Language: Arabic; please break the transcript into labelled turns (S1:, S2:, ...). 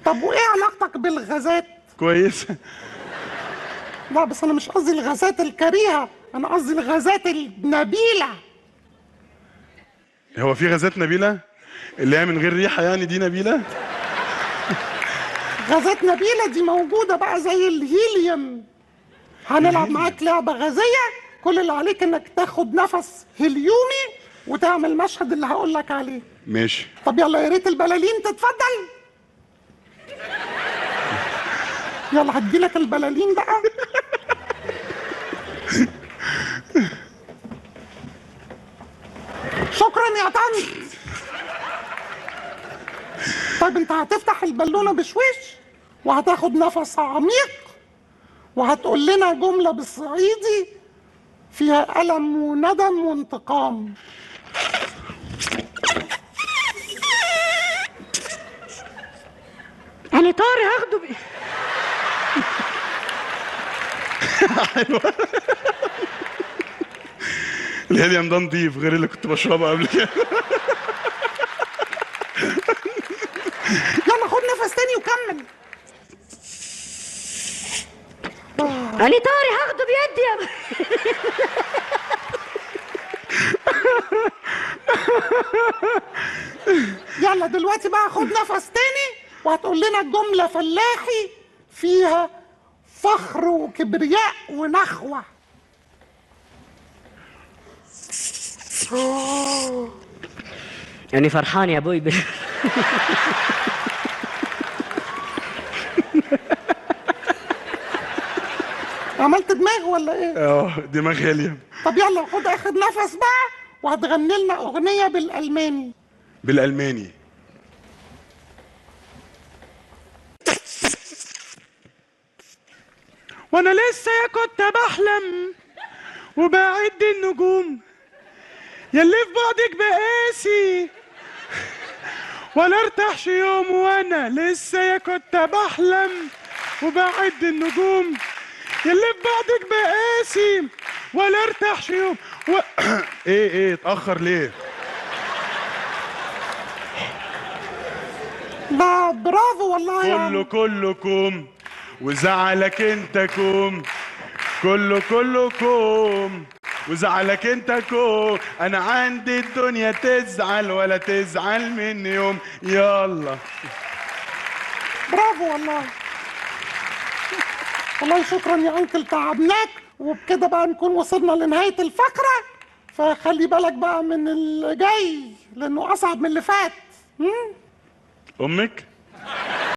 S1: طب وايه علاقتك بالغازات؟
S2: كويسه.
S1: لا بس انا مش قصدي الغازات الكريهه، انا قصدي الغازات النبيله.
S2: هو في غازات نبيله اللي هي من غير ريحه يعني دي نبيله؟
S1: غازات نبيله دي موجوده بقى زي الهيليوم. هنلعب معاك لعبه غازيه، كل اللي عليك انك تاخد نفس هليومي وتعمل مشهد اللي هقول لك عليه.
S2: ماشي.
S1: طب يلا يا ريت البلالين تتفضل. يلا هديلك البلالين بقى. شكرا يا طنط. طيب انت هتفتح البالونه بشويش وهتاخد نفس عميق وهتقول لنا جمله بالصعيدي فيها ألم وندم وانتقام.
S3: أنا طاري هاخده
S2: حلوة. الهيليوم ده نضيف غير اللي كنت بشربه قبل كده.
S1: يلا خد نفس تاني وكمل.
S3: أنا طاري هاخده بيدي يا
S1: يلا دلوقتي بقى خد نفس تاني وهتقول لنا جملة فلاحي فيها فخر وكبرياء ونخوة.
S3: أنا فرحان يا أبوي
S1: عملت دماغ ولا ايه؟
S2: دماغ هيليوم.
S1: طب يلا خد اخر نفس بقى وهتغني لنا اغنية بالألماني.
S2: بالألماني. وانا لسه يا كنت بحلم وبعد النجوم ياللي في بعدك بقاسي ولا ارتاحش يوم وانا لسه يا كنت بحلم وبعد النجوم ياللي في بعدك بقاسي ولا ارتاحش يوم ايه اتأخر ليه؟
S1: لا برافو والله
S2: كله كله كوم وزعلك انت كوم كله كوم وزعلك انت كوم انا عندي الدنيا تزعل ولا تزعل مني يوم. يلا
S1: برافو والله. والله شكرا يا انكل تعبناك. وبكده بقى نكون وصلنا لنهاية الفقرة، فخلي بالك بقى من اللي جاي لانه اصعب من اللي فات.
S2: امك